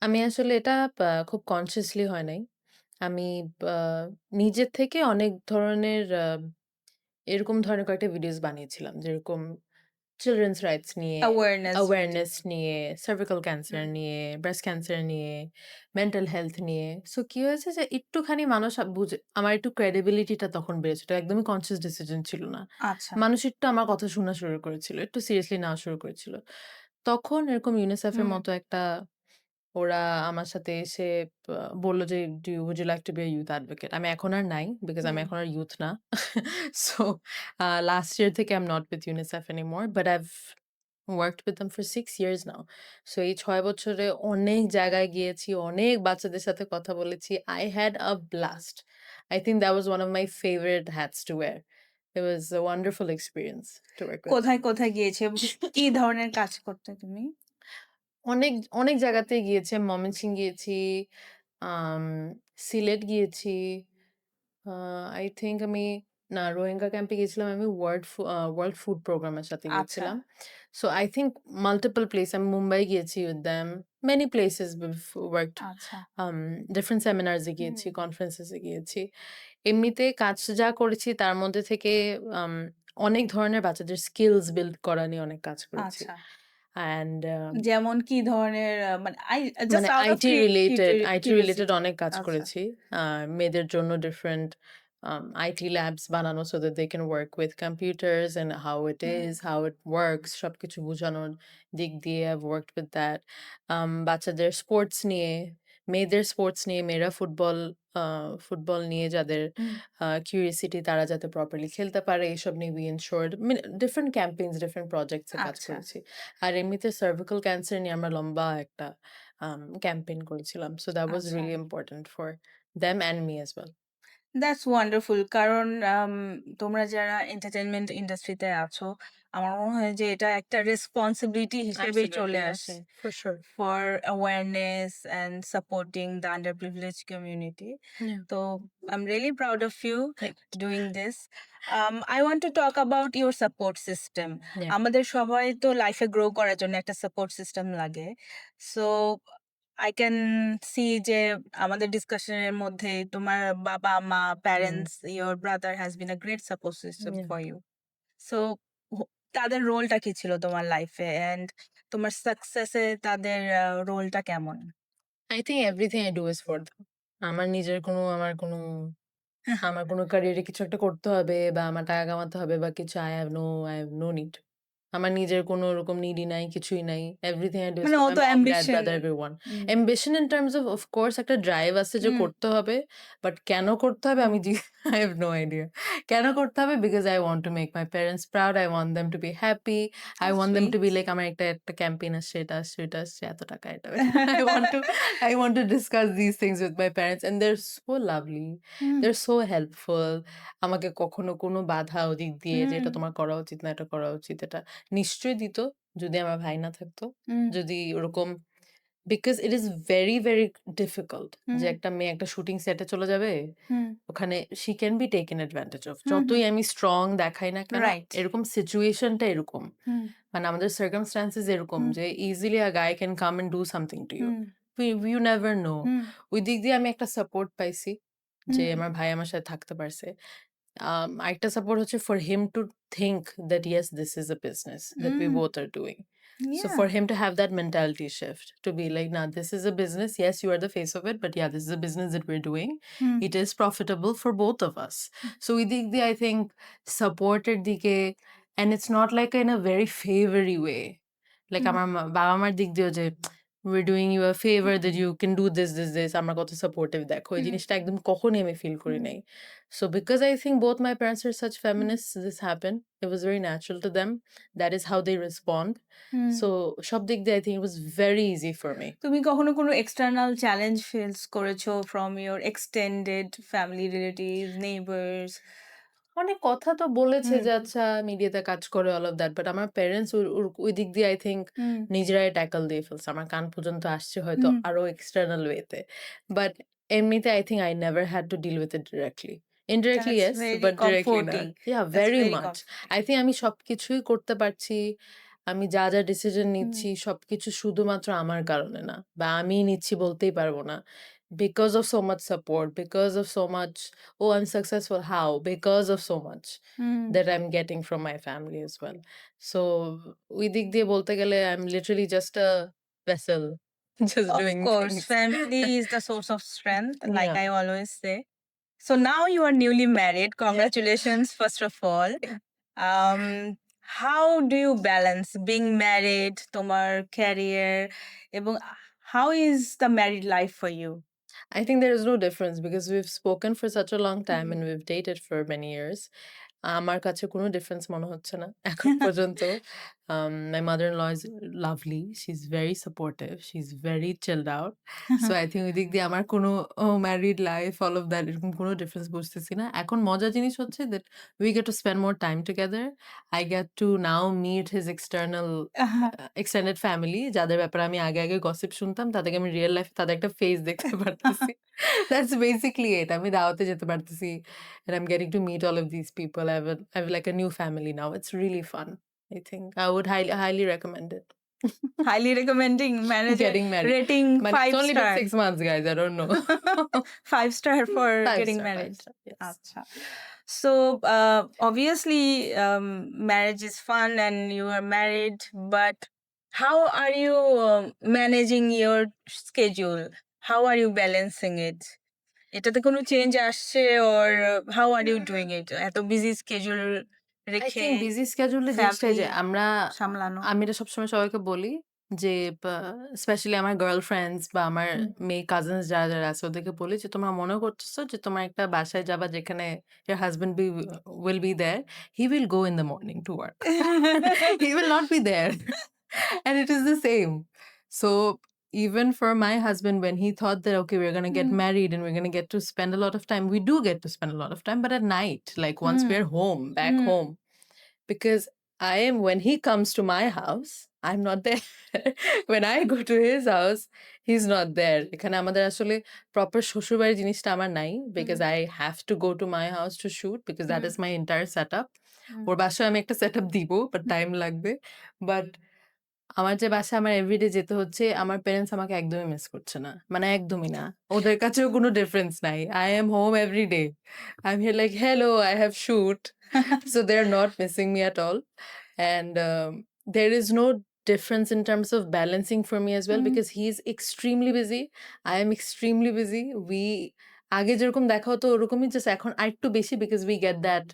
আমি আসলে এটা খুব কনসিয়াসলি হয় নাই। আমি আ নিজের থেকে অনেক ধরনের এরকম ধরনের কয়েকটা ভিডিওস বানিয়েছিলাম। যেরকম চিলড্রেনস রাইটস নিয়ে, অ্যাওয়ারনেস ভিডিও। অ্যাওয়ারনেস নিয়ে, সার্ভিক্যাল ক্যান্সার হুম, নিয়ে, ব্রেস্ট ক্যান্সার নিয়ে, মেন্টাল হেলথ নিয়ে। সো কি হয়েছে যে একটুখানি মানুষ বুঝে আমার একটু ক্রেডিবিলিটি টা তখন বেড়েছে। এটা একদমই কনসিয়াস ডিসিশন ছিল না। আচ্ছা। মানুষ একটু আমার কথা শোনা শুরু করেছিল। একটু সিরিয়াসলি নেওয়া শুরু করেছিল। তখন এরকম ইউনিসেফ এর হুম, মতো একটা ওরা আমার সাথে এসে আ বলল যে, "Would you like to be a youth advocate?" আমি এখন আর নাই। বিকজ আমি হুম। এখন আর ইউথ না। সো লাস্ট ইয়ার থেকে I'm not with UNICEF anymore, but I've worked with them for 6 years now. So এই ৬ বছরে অনেক জায়গায় গিয়েছি, অনেক বাচ্চাদের সাথে কথা বলেছি। I had a blast. I think that was one of my favorite hats to wear. It was a wonderful experience to work with. কোথায়, কোথায় গিয়েছে? কি ধরনের কাজ করতে তুমি? অনেক, অনেক জায়গাতেই গিয়েছি। ময়মনসিংহ গিয়েছি, আম সিলেট গিয়েছি। আ I think আমি না রোহিঙ্গা ক্যাম্পে গেছিলাম আমি ওয়ার্ল্ড ফুড প্রোগ্রামের সাথে আচ্ছা, গিয়েছিলাম। So I think multiple place আমি মুম্বাই গিয়েছি with them. Many places we've worked. আচ্ছা। um different seminars এ হুম, গিয়েছি, কনফারেন্সেস এ গিয়েছি। এমনিতে কাজ যা করেছি তার মধ্যে থেকে আম অনেক ধরনের বাচ্চাদের স্কিলস বিল্ড করা নিয়ে অনেক কাজ করেছি। আচ্ছা। অ্যান্ড যেমন কি ধরনের মানে জাস্ট মানে out of IT related curiosity. অনেক কাজ আচ্ছা। করেছি। আ মেয়েদের জন্য ডিফারেন্ট আইটি ল্যাবস বানানো so that they can work with computers and how it hmm, is, how it works সবকিছু বুঝানোর দিক দিয়ে I've worked with that. বাচ্চাদের স্পোর্টস নিয়ে, মেয়েদের স্পোর্টস নিয়ে মেয়েরা ফুটবল নিয়ে যাদের হুম। কিউরিওসিটি তারা যাতে প্রপারলি খেলতে পারে এসব নিয়ে we ensured different campaigns, different projects এ কাজ আচ্ছা, করেছি। আর এমনিতে সার্ভিক্যাল ক্যান্সার নিয়ে আমরা লম্বা একটা ক্যাম্পেইন করেছিলাম। So that was আচ্ছা। really important for them and me as well. That's wonderful. কারণ তোমরা যারা এন্টারটেইনমেন্ট ইন্ডাস্ট্রিতে আছো, আমার মনে হয় যে এটা একটা রেসপনসিবিলিটি হিসেবেই চলে Absolutely, আসে। yes, for sure. For awareness and supporting the underprivileged community. Yeah. তো I am really proud of you Thank doing this. I want to talk about your support system. Yeah. আমাদের সবাই তো লাইফে grow করার জন্য একটা support system লাগে। So I can see যে আমাদের ডিসকাশনের মধ্যে তোমার বাবা-মা, Mm. Parents, your brother has been a great support system Yeah. for you. So হো তাদের রোলটা কি ছিল তোমার লাইফে? অ্যান্ড তোমার সাকসেসে তাদের রোলটা কেমন? I think everything I do is for them. আমার কোনো ক্যারিয়ারে কিছু একটা করতে হবে বা আমার টাকা কামাতে হবে বা কিছু I have no need. আমার নিজের কোনো ওরকম নিডই নাই, কিছুই নাই। Everything I do is মানে for my অত mom, dad, ambition. brother, everyone. Hmm, Ambition in terms of course একটা ড্রাইভ আছে যে হুম, করতে হবে। বাট কেন করতে হবে হুম। আমি I have no idea. কেন করতে হবে? Because I want to make my parents proud. I want them to be happy. I that's want them to sweet. be like আমার একটা ক্যাম্পেইন আসছে, এটা আসছে, ওইটা আসছে, এত টাকা এটা ওইটা। I want to discuss these things with my parents and they're so lovely. Hmm, They're so helpful. আমাকে কখনো কোনো বাধা ওদিক দিয়ে যে হুম, এটা তোমার করা উচিত না, এটা করা উচিত, এটা নিশ্চয়ই দিত যদি আমার ভাই না থাকতো। হুম, যদি ওরকম because it is very, very difficult যে হুম, একটা মেয়ে একটা শুটিং সেটে চলে যাবে। হুম, ওখানে she can be taken advantage of. হুম, হুম। যতই আমি স্ট্রং দেখাই না কেন, রাইট। এরকম সিচুয়েশনটা এরকম। হুম, মানে আমাদের circumstances এরকম হুম, যে easily a guy can come and do something to you. Hmm, You never know. হুম, ওই দিক দিয়ে আমি একটা সাপোর্ট পাইছি যে হুম, আমার ভাই আমার সাথে থাকতে পারছে। আরেকটা সাপোর্ট হচ্ছে for him to think that yes, this is a business that we hmm. both are doing. So yeah. for him to have that mentality shift, to be like, nah, this is a business. Yes, you are the face of it, but yeah, this is a business that we're doing. Hmm, It is profitable for both of us. So we think the I think supported dike, and it's not like in a very favory way. Like হুম, আমার বাবা মার দিক দিয়েও যে we're doing you a favor that you can do this আমরা কত supportive দেখো এই হুম, জিনিসটা একদম কখনই আমি ফিল করি হুম, নাই so because I think both my parents are such hmm, feminists this happened it was very natural to them that is how they respond hmm. so সব দিক দিয়ে I think it was very easy for me তুমি কখনো কোনো external challenge face করেছো from your extended family relatives, neighbours? অনেক কথা তো বলেছে হুম, যে আচ্ছা মিডিয়াতে কাজ করে অল অফ দ্যাট বাট আমার প্যারেন্টস ওই দিক দিয়ে আই থিঙ্ক হুম, নিজেরাই ট্যাকল দিয়ে ফেলছে আমার কান পর্যন্ত আসছে হয়তো হুম। আরো এক্সটার্নাল ওয়েতে বাট এমনিতে I think I never had to deal with it directly indirectly that's yes very but directly না comforting. Yeah that's very very much comforting. I think আমি সবকিছুই করতে পারছি আমি যা যা ডিসিশন হুম, নিচ্ছি সবকিছু শুধুমাত্র আমার কারণে না বা আমি নিচ্ছি বলতেই পারবো না because of so much support, because of so much, oh, I'm successful. How? Because of so much hmm. that I'm getting from my family as well. So, ওই দিক দিয়ে বলতে গেলে I'm literally just a vessel, just Of doing course, things. family is the source of strength, like Yeah. I always say. So now you are newly married. Congratulations, first of all. Um, how do you balance being married, তোমার career, এবং how is the married life for you? I think there is no difference because we've spoken for such a long time and Mhm. we've dated for many years. আমার কাছে কোনো difference মনে হচ্ছে না এখন পর্যন্ত। My mother-in-law is lovely. She's very supportive. She's very chilled out. So I think ওই দিক দিয়ে আমার কোনো married life, all of that এরকম কোনো ডিফারেন্স বুঝতেছি না। এখন মজার জিনিস হচ্ছে that we get to spend more time together. I get to now meet his extended family যাদের ব্যাপারে আমি আগে গসিপ শুনতাম তাদেরকে আমি রিয়েল লাইফে তাদের একটা ফেস দেখতে পারতেছি। That's basically it. আমি দাওয়াতে যেতে পারতেছি and I'm getting to meet all of these people. I have like a new family now. It's really fun. I think I would highly recommend it. Highly recommending marriage, Getting married. rating But 5 it's only been star. 6 months, guys. I don't know. 5 star for 5 getting star, 5 married. star. Yes. Acha. So obviously marriage is fun and you are married, but how are you managing your schedule? How are you balancing it? এটাতে কোনো change আসছে or how are you doing it? এত busy schedule I রেখে think busy schedule এর জিনিসটাই যে family সামলানো। আমি এটা সবসময় সবাইকে বলি যে স্পেশালি আমার গার্লফ্রেন্ডস বা আমার হুম। মেয়ে কাজিনস যারা আছে ওদেরকে বলি যে তোমরা মনে করতেছো যে তোমার একটা বাসায় যাবা যেখানে your husband will be there. He will go in the morning to work. He will not be there. And it is the same. So even for my husband, when he thought that, okay, we're going to get married and we're going to get to spend a lot of time, we do get to spend a lot of time, but at night, like once we're home, back home, because when he comes to my house, I'm not there. When I go to his house, he's not there. এখানে আমাদের আসলে proper শ্বশুরবাড়ি জিনিসটা আমার নাই because I have to go to my house to shoot because that is my entire setup. ওর বাসায় আমি একটা setup দিব, but time লাগবে. But আমার যে বাসায় আমার এভরিডে যেতে হচ্ছে, আমার প্যারেন্টস আমাকে একদমই মিস করছে না। মানে একদমই না। ওদের কাছেও কোনো ডিফারেন্স নাই। I am home every day. I'm here like, "Hello, I have shoot." So they're not missing me at all. And there is no difference in terms of balancing for me as well because he's extremely busy. I am extremely busy. আগে যেরকম দেখা হতো ওরকমই just এখন আরেকটু বেশি because we get that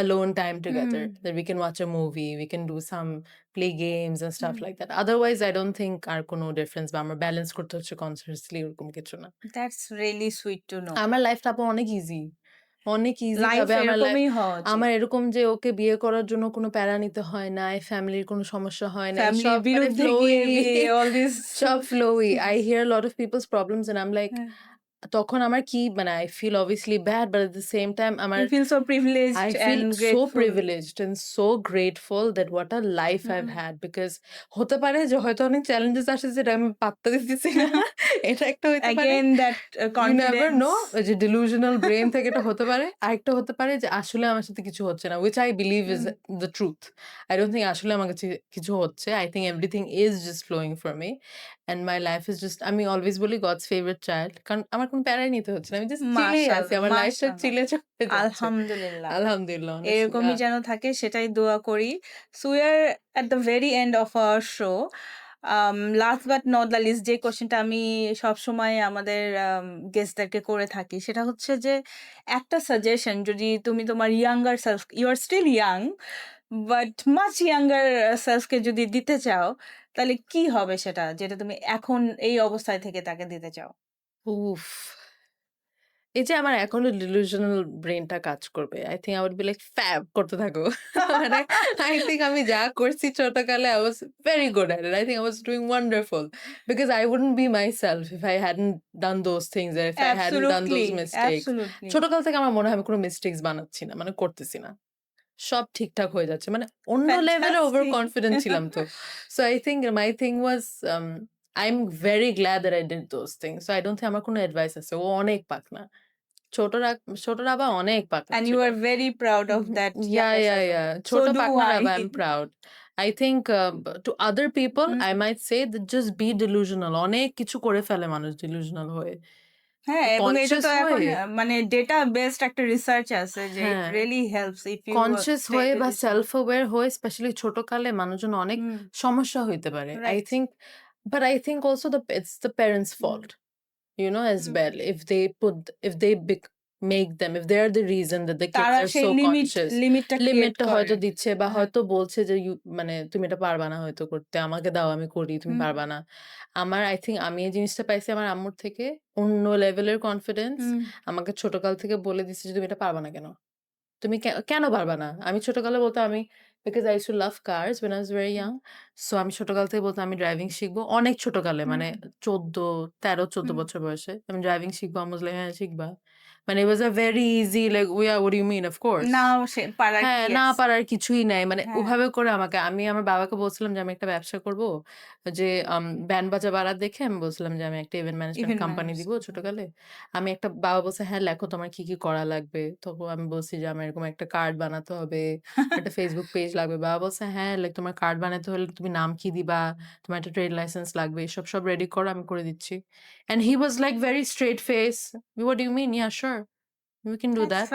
alone time together that we can watch a movie, we can do some play games and stuff like that. Otherwise, I don't think আর কোনো difference বা আমার ব্যালেন্স করতে হচ্ছে কনসিয়াসলি ওরকম কিছু না। That's really sweet to know. আমার লাইফটা আপু অনেক ইজি। অনেক ইজি লাইফ ভাবে আমার লাইফ এরকমই হওয়া উচিত। আমার এরকম যে ওকে বিয়ে করার জন্য কোনো প্যারা নিতে হয় না, ফ্যামিলির কোনো সমস্যা হয় না। ফ্যামিলির সব মানে বিরুদ্ধে গিয়ে বিয়ে, all this সব flowy. I hear a lot of people's problems and I'm like তখন আমার কি মানে I feel obviously bad but at the same time আমার You feel so privileged I feel and so grateful. privileged and so grateful that what a life I've had because হতে পারে যে হয়তো অনেক চ্যালেঞ্জেস আসে যেটা আমি পাত্তা দিতেছি না। এটা একটা হতে পারে। Again that You never know confidence. ওই যে delusional brain থেকে এটা হতে পারে। আরেকটা হতে পারে যে আসলে আমার সাথে কিছু হচ্ছে না which I believe is the truth. I don't think আসলে আমার কাছে কিছু হচ্ছে। I think everything is just flowing for me and my life is just আমি অলওয়েজ বলি God's favorite child কারণ আমার কোনো প্যারাই নিতে হচ্ছে না। আমি জাস্ট চিলেই আছি। মাশাআল্লাহ, আমার লাইফটা মাশাআল্লাহ। চিলে চলে যাচ্ছে। আলহামদুলিল্লাহ। আলহামদুলিল্লাহ honestly. এরকমই যেন থাকে সেটাই দোয়া করি। So we are at the very end of our show. Last but not the least যে কোয়েশ্চেনটা আমি সবসময় আমাদের গেস্টদেরকে করে থাকি সেটা হচ্ছে যে একটা সাজেশন যদি তুমি তোমার younger self, you are still young but much younger সেলফকে যদি দিতে চাও তাহলে কি হবে সেটা যেটা তুমি এখন এই অবস্থায় থেকে তাকে দিতে চাও? উফ! এই যে আমার এখনো delusional ব্রেইনটা কাজ করবে। I think I would be like fab করতে থাকো। মানে I think আমি যা করছি ছোটকালে I was very good at it. I think I was doing wonderful because I wouldn't be myself if I hadn't done those things or if I hadn't done those Absolutely, mistakes. absolutely. ছোটকাল থেকে আমার মনে হয় আমি কোনো mistakes বানাচ্ছি না। মানে করতেছি না। সব ঠিকঠাক হয়ে যাচ্ছে। মানে অন্য লেভেলে ওভার Fantastic. কনফিডেন্ট ছিলাম তো। So I think my thing was I'm very glad that I did those things. So I don't think আমার কোনো অ্যাডভাইস আছে। ও অনেক পাকনা। ছোট রাবা অনেক পাকনা And ছিল। you are very proud of that Yeah, younger yeah, self. yeah. So ছোট do পাকনা রাবা, I. I'm proud. I think to other people, I might say that just be delusional. অনেক কিছু করে ফেলে মানুষ delusional হয়ে। হ্যাঁ, এবং এটা কনসিয়াস তো এখন হয়ে মানে ডেটা বেসড একটা রিসার্চ আছে যে ইট হ্যাঁ, really helps if you conscious take হয়ে দ্য বা ডিসিশন। সেলফ অ্যাওয়ার হয়ে স্পেশালি ছোটকালে মানুষজন অনেক হুম, সমস্যা হইতে পারে। I right. Think but I think also it's the parents hmm, fault, as hmm. well. If they make them, if they are the reason that the kids তারা are সেই so conscious, লিমিটটা create লিমিটটা করে। হয়তো দিচ্ছে বা হ্যাঁ। হয়তো বলছে যে মানে তুমি এটা পারবা না হয়তো করতে। আমাকে দাও আমি করি, তুমি হুম, পারবা না। আই থিংক আমি এই জিনিসটা পাইছি আমার আম্মুর থেকে। অন্য লেভেলের কনফিডেন্স। হুম, আমাকে ছোটকাল থেকে বলে দিছে যে তুমি এটা পারবা না কেন? তুমি কেন পারবা না? আমি ছোটকালে বলতাম because I used to love cars when I was very hmm, young. So আমি ছোটকাল থেকে বলতাম আমি ড্রাইভিং শিখবো। অনেক ছোটকালে হুম, মানে ১৪, ১৩-১৪ হুম। বছর বয়সে। আমি ড্রাইভিং শিখবো। আম্মু was like, "হ্যাঁ, শিখবা।" মানে it was a very easy like, "Oh yeah, what do you mean? Of course." নাও সে পারার হ্যাঁ, কি না আছে? পারার কিছুই নাই। মানে হ্যাঁ, ওভাবে করে আমি আমার বাবাকে বলছিলাম যে আমি একটা ব্যবসা করব। যে ব্যান্ড বাজা বারাত দেখে আমি বলছিলাম যে আমি একটা event management event company manager. দিব ছোটকালে। বাবা বলছে, "হ্যাঁ, লেখো তোমার কি, কি করা লাগবে?" তখন আমি বলছি যে আমার এরকম একটা কার্ড বানাতে হবে, একটা Facebook পেজ লাগবে। বাবা বলছে, "হ্যাঁ, লাইক তোমার কার্ড বানাতে হলে তুমি নাম কি দিবা? তোমার একটা ট্রেড লাইসেন্স লাগবে। এসব সব রেডি করো, আমি করে দিচ্ছি।" And he was like very straight face. "What do you mean? Yeah, sure. We can do that's that."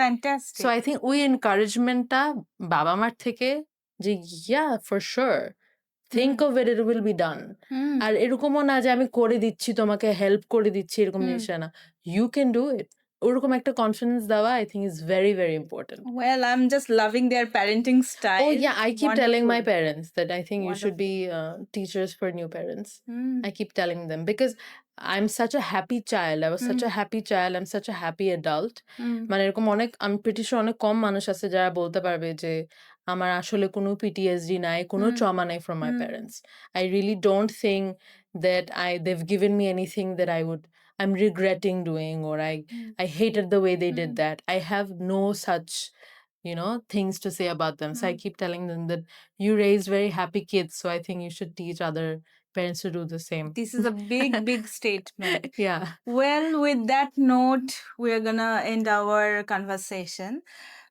So fantastic. I think ওই এনকারেজমেন্টটা বাবা-মার থেকে যে yeah, for sure. Hmm, Think of it, it will be done. হুম, আর এরকমও না যে আমি করে দিচ্ছি, তোমাকে হেল্প করে দিচ্ছি এরকম হুম। জিনিসটা না। You can do it. ওরকম একটা কনফিডেন্স দেওয়া I think is very, very important. Well, I'm just loving their parenting Oh style. yeah, I keep telling my Wonderful, parents that I think you should wonderful. be teachers for new parents. Hmm, I keep telling them because I'm such a happy child. I was hmm, such a happy child. I'm such a happy adult. হুম, মানে এরকম I'm pretty sure অনেক কম মানুষ আছে যারা বলতে পারবে যে আমার আসলে কোনো PTSD নাই, কোনো হুম, trauma নাই from my hmm, parents. I really don't think that they've given me anything that I'm regretting doing or hmm, I hated the way they did hmm, that. I have no such things to say about them. So I hmm. keep telling them that you raised very happy kids. So I think you should teach other parents to do the same. This is a big, big statement. Yeah. Well, with that note, we're gonna end our conversation.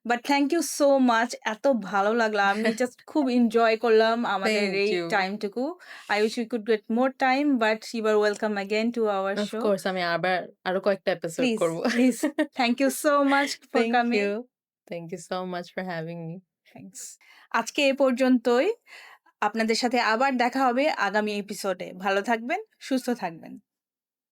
But thank you so much. এত ভালো লাগলো। আমি just খুব enjoy করলাম আমাদের Thank এই you. টাইমটুকু। I wish we could get more time, but you are welcome again to our Of show. course, আমি আরো কয়েকটা এপিসোড Please, করব। please. Thank you so much for Thank coming. you. Thank you so much for having me. Thanks. আজকে এ পর্যন্তই। আপনাদের সাথে আবার দেখা হবে আগামী এপিসোডে। ভালো থাকবেন, সুস্থ থাকবেন।